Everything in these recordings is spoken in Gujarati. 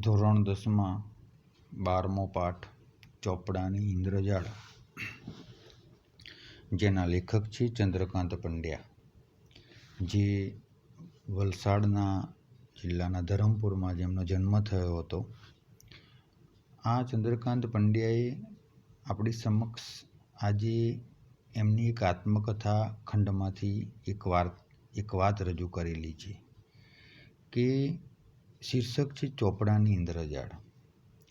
ધોરણ 10માં 12મો પાઠ ચોપડાની ઇન્દ્રજાળ, જેના લેખક છે ચંદ્રકાંત પંડ્યા, જે વલસાડના જિલ્લાના ધરમપુરમાં જેમનો જન્મ થયો હતો. આ ચંદ્રકાંત પંડ્યાએ આપણી સમક્ષ આજે એમની એક આત્મકથા ખંડમાંથી એક વાત રજૂ કરેલી છે કે શીર્ષક છે ચોપડાની ઇન્દ્રજાળ.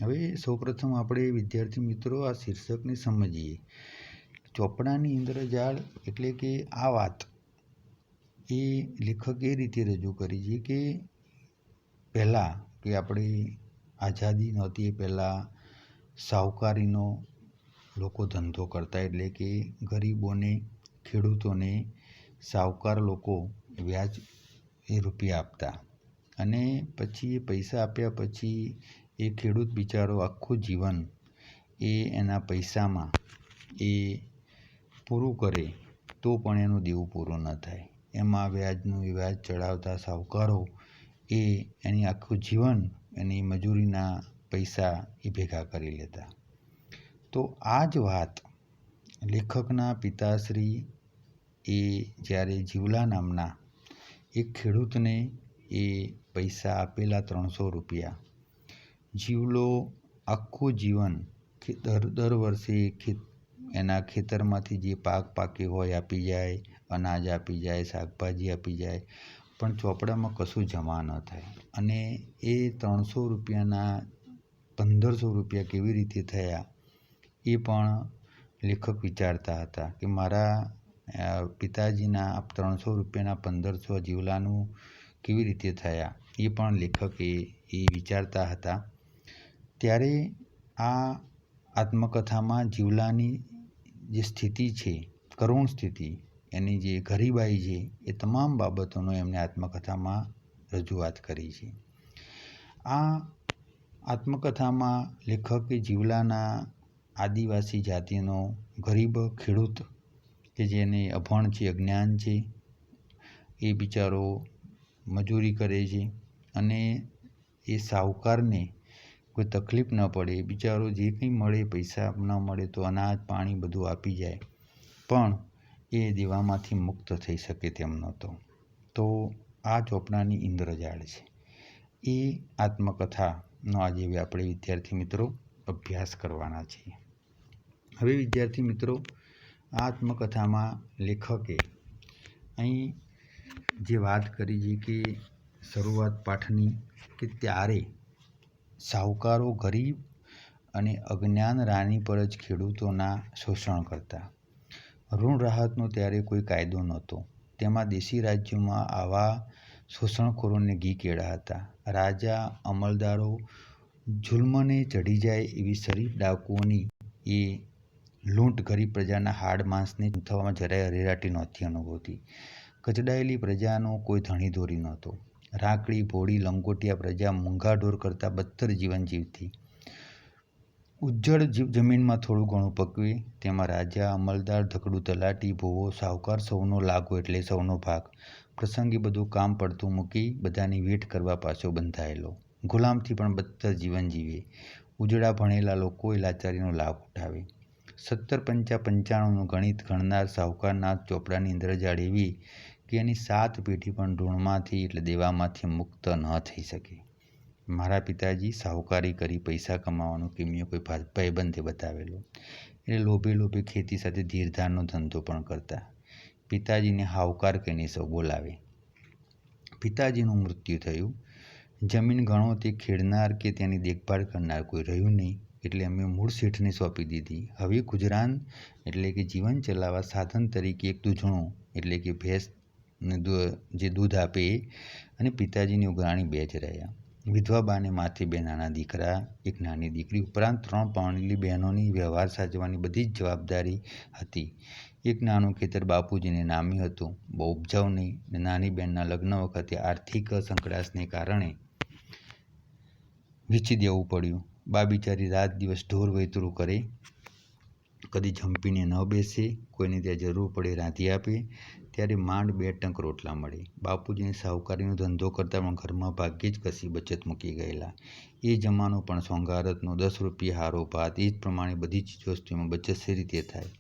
હવે સૌપ્રથમ આપણે વિદ્યાર્થી મિત્રો આ શીર્ષકને સમજીએ. ચોપડાની ઇન્દ્રજાળ એટલે કે આ વાત એ લેખક એ રીતે રજૂ કરી છે કે પહેલાં કે આપણી આઝાદી નહોતી એ પહેલાં સાહુકારીનો લોકો ધંધો કરતા, એટલે કે ગરીબોને, ખેડૂતોને સાહુકાર લોકો વ્યાજ એ રૂપિયા આપતા, અને પછી એ પૈસા આપ્યા પછી એ ખેડૂત બિચારો આખું જીવન એ એના પૈસામાં એ પૂરું કરે તો પણ એનું દેવું પૂરું ન થાય. એમાં વ્યાજનું વ્યાજ ચડાવતા સાહુકારો એ એની આખું જીવન એની મજૂરીના પૈસા એ ભેગા કરી લેતા. તો આ જ વાત લેખકના પિતાશ્રી એ જ્યારે જીવલા નામના એક ખેડૂતને એ પૈસા આપેલા 300 રૂપિયા. જીવલો આખું જીવન દર વર્ષે એના ખેતરમાંથી જે પાક પાક્યો હોય આપી જાય, અનાજ આપી જાય, શાકભાજી આપી જાય, પણ ચોપડામાં કશું જમા ન થાય. અને એ 300 રૂપિયાના 1500 રૂપિયા કેવી રીતે થયા એ પણ લેખક વિચારતા હતા કે મારા પિતાજીના 300 રૂપિયાના 1500 જીવલાનું કેવી રીતે થયા એ પણ લેખક એ વિચારતા હતા. ત્યારે આ આત્મકથામાં જીવલાની જે સ્થિતિ છે, કરુણ સ્થિતિ, એની જે ગરીબાઈ છે, એ તમામ બાબતોનો એમને આત્મકથામાં રજૂઆત કરી છે. આ આત્મકથામાં લેખકે જીવલાના આદિવાસી જાતિનો ગરીબ ખેડૂત કે જેને અભણ છે, અજ્ઞાન છે, એ બિચારો મજૂરી કરે છે અને એ સાહુકારને કોઈ તકલીફ ન પડે, બિચારો જે કંઈ મળે, પૈસા ન મળે તો અનાજ પાણી બધું આપી જાય, પણ એ દેવામાંથી મુક્ત થઈ શકે તેમ નહોતો. તો આ ચોપડાની ઇન્દ્રજાળ છે. એ આત્મકથાનો આજે આપણે વિદ્યાર્થી મિત્રો અભ્યાસ કરવાના છીએ. હવે વિદ્યાર્થી મિત્રો, આ આત્મકથામાં લેખકે અહીં જે વાત કરી છે કે શરૂઆત પાઠની કે ત્યારે સાહુકારો ગરીબ અને અજ્ઞાન રાની પર જ ખેડૂતોના શોષણ કરતા. ઋણ રાહતનો ત્યારે કોઈ કાયદો નહોતો. તેમાં દેશી રાજ્યોમાં આવા શોષણખોરોને ઘી કેળા હતા. રાજા અમલદારો જુલ્મને ચઢી જાય એવી શરીફ ડાકુઓની એ લૂંટ ગરીબ પ્રજાના હાડ માંસને થવામાં જરાય અરેરાટી નહોતી અનુભવતી. કચડાયેલી પ્રજાનો કોઈ ધણીધોરી નહોતો. રાકડી ભોળી લંગોટિયા પ્રજા મૂંગા ઢોર કરતાં બદતર જીવન જીવતી. ઉજ્જડ જમીનમાં થોડું ઘણું પકવે, તેમાં રાજા અમલદાર ધકડું તલાટી ભૂવો સાહુકાર સૌનો લાગો એટલે સૌનો ભાગ. પ્રસંગે બધું કામ પડતું મૂકી બધાની વેઠ કરવા પાછો બંધાયેલો. ગુલામથી પણ બદતર જીવન જીવે. ઉજળા ભણેલા લોકો એ લાચારીનો લાભ ઉઠાવે. 17 નું ગણિત ગણનાર સાહુકારના ચોપડાની ઇન્દ્રજાળ એવી કે એની 7 પેઢી પણ ઋણમાંથી એટલે દેવામાંથી મુક્ત ન થઈ શકે. મારા પિતાજી સાહુકારી કરી પૈસા કમાવાનો કિમિયો કોઈ ભાઈબંધે બતાવેલો, એટલે લોભે ખેતી સાથે ધીરધારનો ધંધો પણ કરતા. પિતાજીને સાહુકાર કહીને સૌ બોલાવે. પિતાજીનું મૃત્યુ થયું. જમીન ગણો તે ખેડનાર કે તેની દેખભાળ કરનાર કોઈ રહ્યું નહીં, એટલે અમે મૂળ શેઠને સોંપી દીધી. હવે ગુજરાન એટલે કે જીવન ચલાવવા સાધન તરીકે એક દૂધણું એટલે કે ભેંસ જે દૂધ આપે એ અને પિતાજીની ઉઘરાણી 2 જ રહ્યા. વિધવા બાને માથે 2 નાના દીકરા, એક નાની દીકરી ઉપરાંત 3 પરણેલી બહેનોની વ્યવહાર સાચવવાની બધી જ જવાબદારી હતી. એક નાનું ખેતર બાપુજીને નામે હતું, બહુ ઉપજાઉ નહીં, ને નાની બહેનના લગ્ન વખતે આર્થિક સંકડાશને કારણે વેચી દેવું પડ્યું. બા બિચારી રાત દિવસ ઢોર વૈતરું કરે કદી જંપીને ન બેસે, કોઈને ત્યાં જરૂર પડે રાંધી આપે, ત્યારે માંડ 2 ટંક રોટલા મળે. બાપુજીને શાહુકારીનો ધંધો કરતા પણ ઘરમાં ભાગ્યે જ કશી બચત મૂકી ગયેલા. એ જમાનો પણ સોંગારતનો, 10 રૂપિયે હારો ભાત, એ જ પ્રમાણે બધી ચીજવસ્તુમાં બચત શી રીતે થાય?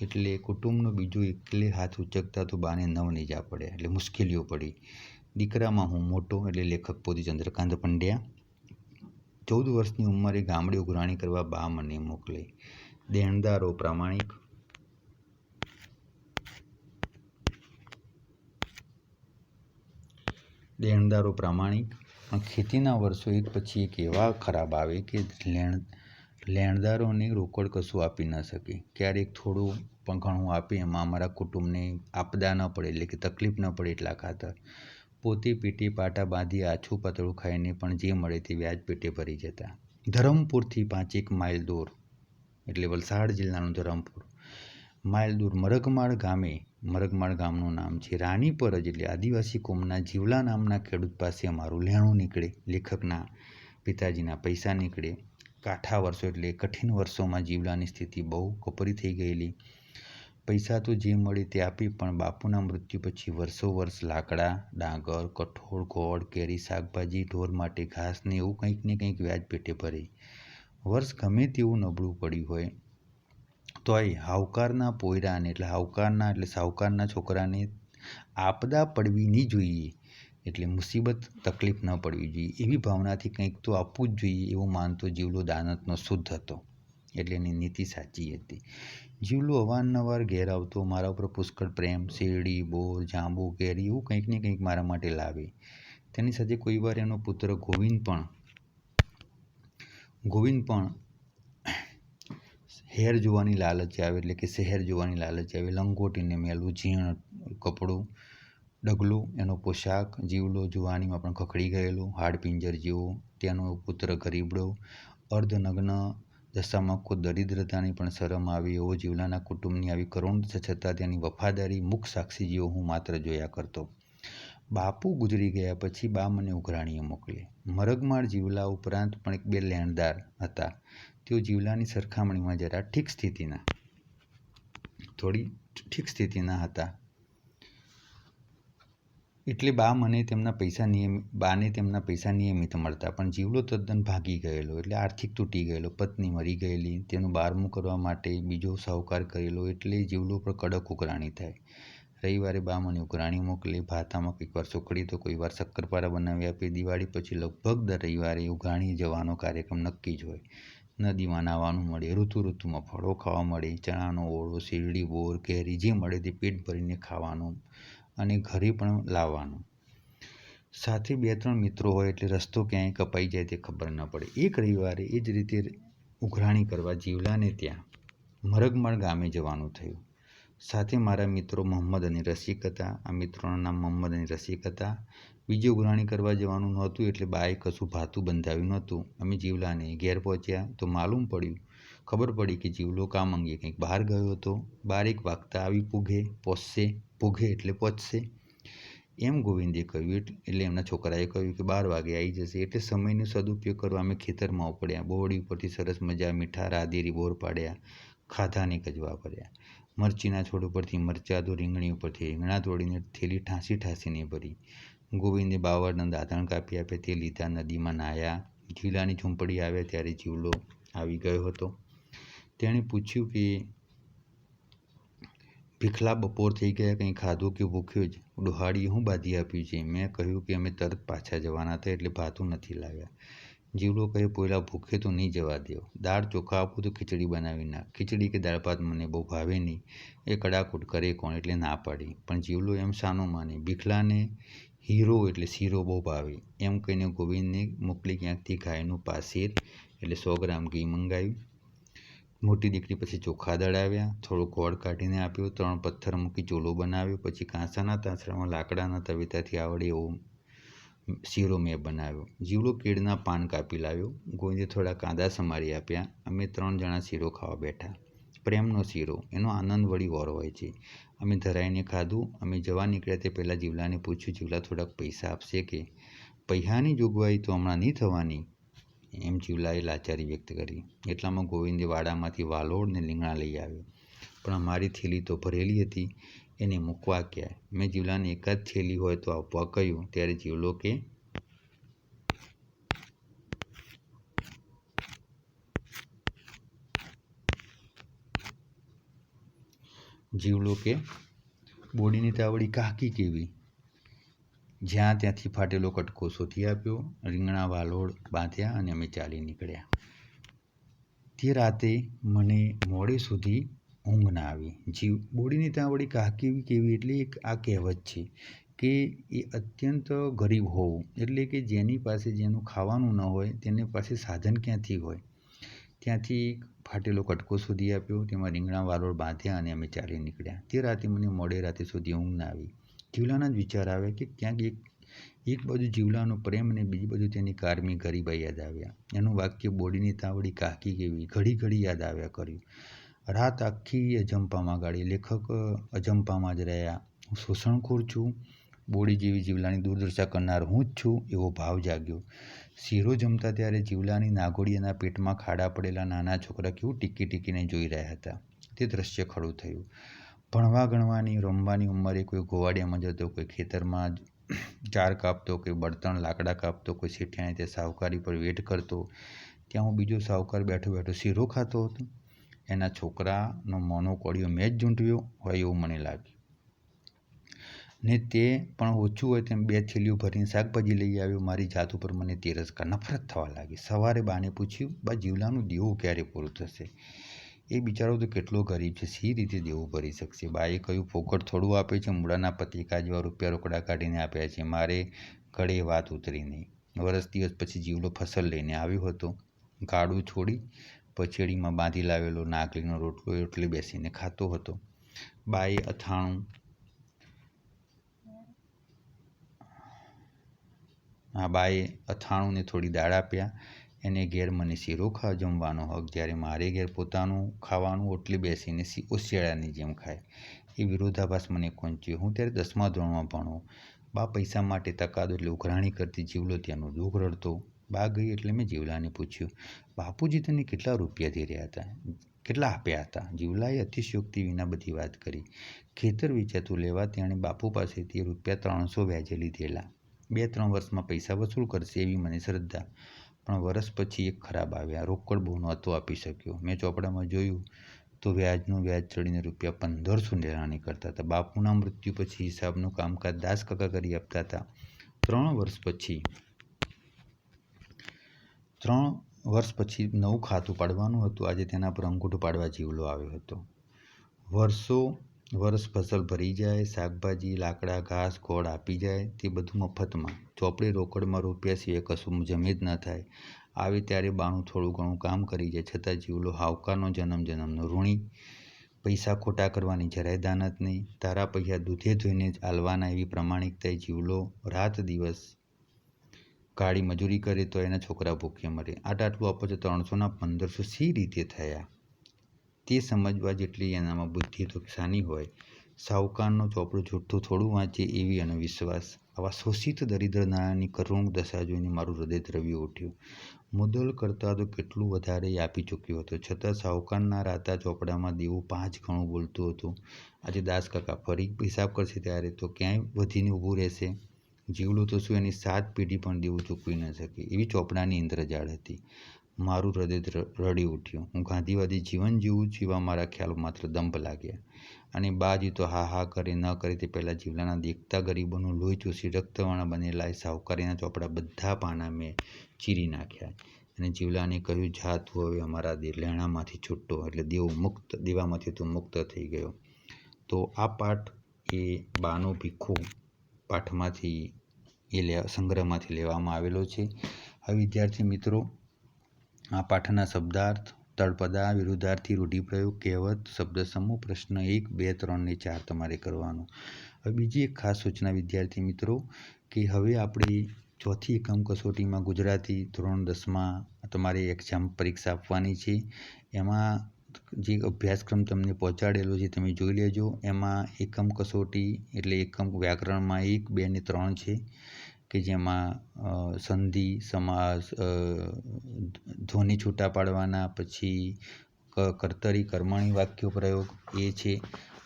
એટલે કુટુંબનો બીજો એકલે હાથ ઉચકતા તો બાને 9 નેજા પડ્યા, એટલે મુશ્કેલીઓ પડી. દીકરામાં હું મોટો, એટલે લેખક પોતે ચંદ્રકાંત પંડ્યા. 14 વર્ષની ઉંમરે ગામડે ઉઘરાણી કરવા બા મને મોકલે. દેણદારો પ્રામાણિક. પણ ખેતીના વર્ષો એક પછી એક એવા ખરાબ આવે કે લેણદારોને રોકડ કશું આપી ન શકે. ક્યારેક થોડું પણ ઘણું આપે, એમાં અમારા કુટુંબને આપદા ન પડે, એટલે કે તકલીફ ન પડે એટલા ખાતર. પોતે પેટે પાટા બાંધી આછું પાતળું ખાઈને પણ જે મળે તે વ્યાજ પેટે ભરી જતા. ધરમપુરથી 5 માઇલ દૂર, એટલે વલસાડ જિલ્લાનું ધરમપુર, માઇલ દૂર મરગમાળ ગામનું નામ છે. રાનીપર જ, એટલે આદિવાસી કોમના જીવલા નામના ખેડૂત પાસે અમારું લેણું નીકળે. લેખકના પિતાજીના પૈસા નીકળે. કાઠા વર્ષો, એટલે કઠિન વર્ષોમાં જીવલાની સ્થિતિ બહુ કપરી થઈ ગયેલી. પૈસા તો જે મળે તે આપી, પણ બાપુના મૃત્યુ પછી વર્ષો લાકડા, ડાંગર, કઠોળ, ગોળ, કેરી, શાકભાજી, ઢોર માટે ઘાસ ને એવું કંઈક ને કંઈક વ્યાજ પેટે ભરે. વર્ષ ગમે તેવું નબળું પડ્યું હોય તોય સાહુકારના પોયરાને, એટલે સાહુકારના છોકરાને આપદા પડવી નહીં જોઈએ, એટલે મુસીબત તકલીફ ન પડવી જોઈએ, એવી ભાવનાથી કંઈક તો આપવું જ જોઈએ એવું માનતો જીવલો દાનતનો શુદ્ધ હતો. એટલે એની નીતિ સાચી હતી. જીવલો અવારનવાર ઘેર આવતો, મારા ઉપર પુષ્કળ પ્રેમ, શેરડી, બોર, જાંબુ, કેરી એવું કંઈક ને કંઈક મારા માટે લાવે. તેની સાથે કોઈવાર એનો પુત્ર ગોવિંદ પણ હેર જોવાની લાલચ આવે, એટલે કે શહેર જોવાની લાલચ આવે. લંગોટીને મેલું ઝીણ કપડું, ડગલું, એનો પોશાક. જીવલો જુવાનીમાં પણ ખખડી ગયેલો, હાડપિંજર જેવો. તેનો પુત્ર ગરીબડો, અર્ધનગ્ન દશામાં ખુદ દરિદ્રતાની પણ શરમ આવે એવો. જીવલાના કુટુંબની આવી કરુણ દશા છતાં તેની વફાદારી મૂક સાક્ષી જેવો હું માત્ર જોયા કરતો. બાપુ ગુજરી ગયા પછી બા મને ઉઘરાણીએ મોકલે. મરગમાળ જીવલા ઉપરાંત પણ 1-2 લેણદાર હતા. તેઓ જીવલાની સરખામણીમાં જરા થોડી ઠીક સ્થિતિના હતા. એટલે બાને તેમના પૈસા નિયમિત મળતા. પણ જીવલો તદ્દન ભાગી ગયેલો, એટલે આર્થિક તૂટી ગયેલો. પત્ની મરી ગયેલી, તેનું 12મું કરવા માટે બીજો સાહુકાર કરેલો, એટલે જીવલો પર કડક ઉઘરાણી થાય. રવિવારે બા મને ઉઘરાણી મોકલે. ભાતામાં કોઈકવાર સુખડી તો કોઈવાર શક્કરપારા બનાવી આપે. દિવાળી પછી લગભગ દર રવિવારે ઉઘરાણીએ જવાનો કાર્યક્રમ નક્કી જ હોય. નદીમાં નાહવાનું મળે, ઋતુમાં ફળો ખાવા મળે, ચણાનો ઓળો, શેરડી, બોર, કેરી જે મળે તે પેટ ભરીને ખાવાનું અને ઘરે પણ લાવવાનું. સાથે 2-3 મિત્રો હોય, એટલે રસ્તો ક્યાંય કપાઈ જાય તે ખબર ન પડે. એક રવિવારે એ જ રીતે ઉઘરાણી કરવા જીવલાને ત્યાં મરગમાળ ગામે જવાનું થયું. સાથે મારા મિત્રો મોહમ્મદ અને રસિક હતા. આ મિત્રોના નામ મોહમ્મદ અને રસિક હતા. બીજે ઉઘરાણી કરવા જવાનું નહોતું, એટલે બાએ કશું ભાતું બંધાવ્યું નહોતું. અમે જીવલાને ઘેર પહોંચ્યા તો ખબર પડી કે જીવલો કામ અંગે કંઈક બહાર ગયો હતો. 12 વાગતા આવી પહોંચશે એમ ગોવિંદે કહ્યું. એટલે એમના છોકરાએ કહ્યું કે 12 વાગે આવી જશે. એટલે સમયનો સદુપયોગ કરવા અમે ખેતરમાં ઉપડ્યા. બોરડી ઉપરથી સરસ મજા મીઠા રાદેરી બોર પાડ્યા, ખાધાને ગજવા ભર્યા. મરચીના છોડ ઉપરથી મરચાં તો રીંગણી ઉપરથી રીંગણા તોડીને થેલી ઠાંસીને ભરી. ગોવિંદે બાવળના દાંતણ કાપી આપ્યા, તે લીધા. નદીમાં નાહ્યા. જીવલાની ઝૂંપડી આવ્યા ત્યારે જીવલો આવી ગયો હતો. તેણે પૂછ્યું કે ભીખલા, બપોર થઈ ગયા, કંઈ ખાધું કે ભૂખ્યો જ? ડોહાડીએ હું બાંધી આપ્યું છે? મેં કહ્યું કે અમે તરત પાછા જવાના હતા, એટલે ભાતું નથી લાવ્યા. જીવલો કહે, પોયલા ભૂખે તો નહીં જવા દ્યો. દાળ ચોખા આપું તો ખીચડી બનાવી નાખ. ખીચડી કે દાળ ભાત મને બહુ ભાવે નહીં. એ કડાકૂટ કરે કોણ, એટલે ના પાડી. પણ જીવલો એમ શાનો માને? ભીખલાને હીરો એટલે શીરો બહુ ભાવે. એમ કહીને ગોવિંદને મોકલી ક્યાંકથી ગાયનું પાસીર, એટલે 100 ગ્રામ ઘી મંગાવ્યું. મોટી દીકરી પછી ચોખા દળાવ્યા, થોડો ગોળ કાઢીને આપ્યો, 3 પથ્થર મૂકી ચૂલો બનાવ્યો. પછી કાંસાના તાંસળામાં લાકડાના તવેથાથી આવડે એવો શીરો મેં બનાવ્યો. જીવલો કેળના પાન કાપી લાવ્યો. ગોવિંદે થોડા કાંદા સમારી આપ્યા. અમે 3 જણા શીરો ખાવા બેઠા. પ્રેમનો શીરો, એનો આનંદ વળી ઓર હોય છે. અમે ધરાઈને ખાધું. અમે જવા નીકળ્યા તે પહેલાં જીવલાને પૂછ્યું, જીવલા થોડાક પૈસા આપશે કે? પૈસાની જોગવાઈ તો હમણાં નહીં થવાની, એમ જીવલાએ લાચારી વ્યક્ત કરી. એટલામાં ગોવિંદે વાડામાંથી વાલોડ ને રીંગણા લઈ આવ્યો, પણ અમારી થેલી તો ભરેલી હતી, એને મૂકવા ક્યાં? મેં જીવલાને એકાદ થેલી હોય તો આપવા કહ્યું, ત્યારે જીવલો કે બોડીની તાવડી કાકી કેવી? જ્યાં ત્યાંથી ફાટેલો કટકો શોધી આપ્યો, રીંગણા વાલોડ બાંધ્યા અને અમે ચાલી નીકળ્યા. તે રાતે મને મોડે સુધી ઊંઘ ના આવી. બોડીની તાવડી કાકી કેવી એટલે આ કહેવત છે કે એ અત્યંત ગરીબ હોવું, એટલે કે જેની પાસે જેનું ખાવાનું ન હોય તેની પાસે સાધન ક્યાંથી હોય. ત્યાંથી ફાટેલો કટકો શોધી આપ્યો, તેમાં રીંગણા વાલોડ બાંધ્યા અને અમે ચાલી નીકળ્યા. તે રાતે મને મોડે રાતે સુધી ઊંઘ ના આવી. જીવલાના જ વિચાર આવ્યા કે ક્યાંક એક બાજુ જીવલાનો પ્રેમ અને બીજી બાજુ તેની કારમી ગરીબાઈ યાદ આવ્યા. એનું વાક્ય બોડીની તાવડી કાકી કેવી ઘડી ઘડી યાદ આવ્યા કર્યું. રાત આખી અજંપામાં ગાળી. લેખક અજંપામાં જ રહ્યા. હું શોષણખોર છું, બોડી જેવી જીવલાની દુર્દશા કરનાર હું જ છું એવો ભાવ જાગ્યો. શીરો જમતા ત્યારે જીવલાની નાગોડિયાના પેટમાં ખાડા પડેલા નાના છોકરા કેવું ટીકી ટીકીને જોઈ રહ્યા હતા. તે દ્રશ્ય ખડું થયું. ભણવા ગણવાની રમવાની ઉંમરે કોઈ ગોવાડિયામાં જતો, કોઈ ખેતરમાં ચાર કાપતો, કોઈ બળતણ લાકડા કાપતો, કોઈ શેઠિયાને તે સાહુકારી પર વેટ કરતો, ત્યાં હું બીજો સાહુકાર બેઠો બેઠો શીરો ખાતો હતો. એના છોકરાનો મોનો કોળિયો મેં જ ઝૂંટવ્યો હોય એવું મને લાગ્યું. ને તે પણ ઓછું હોય તેમ 2 થેલીઓ ભરીને શાકભાજી લઈ આવ્યો. મારી જાત ઉપર મને તિરસ્કાર, નફરત થવા લાગી. સવારે બાને પૂછ્યું, બા જીવલાનું દેવું ક્યારે પૂરું થશે? એ બિચારો તો કેટલો ગરીબ છે, સી રીતે દેવું ભરી શકશે? બાએ કહ્યું, ફોકટ થોડું આપે છે, મૂળાના પત્રિકા જેવા રૂપિયા રોકડા કાઢીને આપ્યા છે. મારે ગળે વાત ઉતરી નહીં. વરસ દિવસ પછી જીવલો ફસલ લઈને આવ્યો હતો. ગાડું છોડી પછેડીમાં બાંધી લાવેલો નાગલીનો રોટલો રોટલે બેસીને ખાતો હતો. બાએ અથાણું ને થોડી દાળ આપ્યા. એને ઘેર મને શીરો જમવાનો હક, જ્યારે મારે ઘેર પોતાનું ખાવાનું ઓટલે બેસીને ઓશિયાળાની જેમ ખાય. એ વિરોધાભાસ મને કોંચ્યો. હું ત્યારે 10મા ધોરણમાં ભણો. બા પૈસા માટે તકાદો એટલે ઉઘરાણી કરતી. જીવલો ત્યાંનું દુઃખ રડતો. બા ગઈ એટલે મેં જીવલાને પૂછ્યું, બાપુજી તને કેટલા રૂપિયા ધીર્યા હતા, કેટલા આપ્યા હતા? જીવલાએ અતિશયોક્તિ વિના બધી વાત કરી. ખેતર વેચાતું લેવા તેણે બાપુ પાસેથી ₹300 વ્યાજે લીધેલા. 2-3 વર્ષમાં પૈસા વસૂલ કરશે એવી મને શ્રદ્ધા. પણ વરસ પછી એક ખરાબ આવ્યા. રોકડ બહુ નહોતો આપી શક્યો. મેં ચોપડામાં જોયું તો વ્યાજનું વ્યાજ ચડીને ₹1500 લેણાની કરતા હતા. બાપુના મૃત્યુ પછી હિસાબનું કામકાજ દાસકાકા કરી આપતા હતા. 3 વર્ષ પછી નવું ખાતું પાડવાનું હતું. આજે તેના પર અંગૂઠો પાડવા જીવલો આવ્યો હતો. વર્ષ ફસલ ભરી જાય, શાકભાજી લાકડા ઘાસ ગોળ આપી જાય, તે બધું મફતમાં. ચોપડે રોકડમાં રૂપિયા સિવાય કશું જમે જ ન થાય. આવે ત્યારે બાનું થોડું ઘણું કામ કરી જાય. છતાં જીવલો હાવકારનો જન્મનો ઋણી. પૈસા ખોટા કરવાની જરાય દાનત નહીં. તારા પૈસા દૂધે ધોઈને જ આલવાના એવી પ્રમાણિકતાએ જીવલો રાત દિવસ કાળી મજૂરી કરે તો એના છોકરા ભૂખે મરે. આટલું આપો છો 300ના 1500 સી રીતે થયા? તે સમજવા જેટલી એનામાં બુદ્ધિ તો શાની હોય? સાહુકારનો ચોપડો જૂઠું થોડું વાંચે એવી એનો વિશ્વાસ. આવા શોષિત દરિદ્ર નાણાંની કરુણ દશા જોઈને મારું હૃદય દ્રવી ઉઠ્યું. મુદ્દલ કરતાં તો કેટલું વધારે આપી ચૂક્યો હતો, છતાં સાહુકારના રાતા ચોપડામાં દેવું 5 ગણું બોલતું હતું. આજે દાસકાકા ફરી હિસાબ કરશે ત્યારે તો ક્યાંય વધીને ઊભું રહેશે. જીવલો તો શું એની 7 પેઢી પણ દેવું ચૂકવી ન શકે એવી ચોપડાની ઇન્દ્રજાળ હતી. મારું હૃદય રડી ઉઠ્યું. હું ગાંધીવાદી જીવન જીવું છું એવા મારા ખ્યાલો માત્ર દંભ લાગ્યા. અને બાજી તો હા કરે ન કરે તે પહેલાં જીવલાના દેખતા ગરીબોનું લોહી ચૂસી રક્તવર્ણ બનેલા એ સાહુકારીના ચોપડા બધા પાના મેં ચીરી નાખ્યા અને જીવલાને કહ્યું, જા તું હવે અમારા લેણામાંથી છૂટો, એટલે દેવામાંથી તું મુક્ત થઈ ગયો. તો આ પાઠ એ બાનો ભીખો પાઠમાંથી સંગ્રહમાંથી લેવામાં આવેલો છે. હવે વિદ્યાર્થી મિત્રો, આ પાઠના શબ્દાર્થ, તળપદા, વિરુદ્ધાર્થી, રૂઢિપ્રયોગ, કહેવત, શબ્દ સમૂહ, પ્રશ્ન 1, 2, 3 ને 4 તમારે કરવાનો. હવે બીજી એક ખાસ સૂચના વિદ્યાર્થી મિત્રો કે હવે આપણે 4થી એકમ કસોટીમાં ગુજરાતી ધોરણ 10માં તમારે એક્ઝામ પરીક્ષા આપવાની છે. એમાં જે અભ્યાસક્રમ તમને પહોંચાડેલો છે તમે જોઈ લેજો. એમાં એકમ કસોટી એટલે એકમ વ્યાકરણમાં 1, 2 ને 3 છે. કે જેમાં સંધિ, સમાસ, ધ્વનિ છૂટા પાડવાના, પછી કર્તરી, કર્મણી વાક્યો પ્રયોગ એ છે.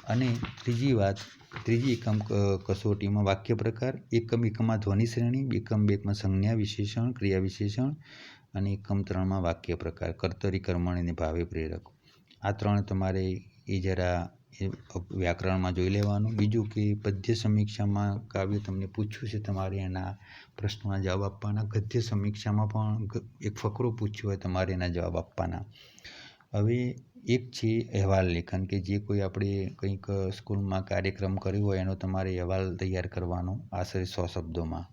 અને ત્રીજી એકમ કસોટીમાં વાક્ય પ્રકાર, એકમ 1માં ધ્વનિ શ્રેણી, એકમ 2માં સંજ્ઞા વિશેષણ, ક્રિયા વિશેષણ અને એકમ 3માં વાક્ય પ્રકાર, કર્તરી, કર્મણી અને ભાવે પ્રેરક. આ 3 તમારે એ જરા વ્યાકરણમાં જોઈ લેવાનું. બીજું કે પદ્ય સમીક્ષામાં કાવ્ય તમને પૂછ્યું છે, તમારે એના પ્રશ્નોના જવાબ આપવાના. ગદ્ય સમીક્ષામાં પણ એક ફકરો પૂછ્યો હોય, તમારે એના જવાબ આપવાના. હવે એક છે અહેવાલ લેખન, કે જે કોઈ આપણે કંઈક સ્કૂલમાં કાર્યક્રમ કર્યો હોય એનો તમારે અહેવાલ તૈયાર કરવાનો, આશરે 100 શબ્દોમાં.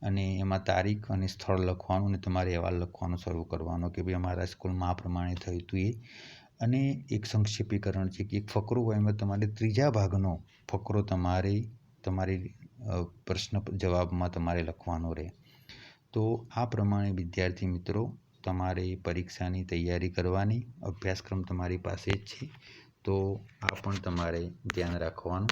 અને એમાં તારીખ અને સ્થળ લખવાનું અને તમારે અહેવાલ લખવાનો શરૂ કરવાનો કે ભાઈ અમારા સ્કૂલમાં આ પ્રમાણે થયું હતું એ. અને એક સંક્ષેપીકરણ છે કે એક ફકરો હોય એમાં તમારે 3જા ભાગનો ફકરો તમારી પ્રશ્ન જવાબમાં તમારે લખવાનો રહે. તો આ પ્રમાણે વિદ્યાર્થી મિત્રો તમારે પરીક્ષાની તૈયારી કરવાની. અભ્યાસક્રમ તમારી પાસે જ છે, તો આ પણ તમારે ધ્યાન રાખવાનું.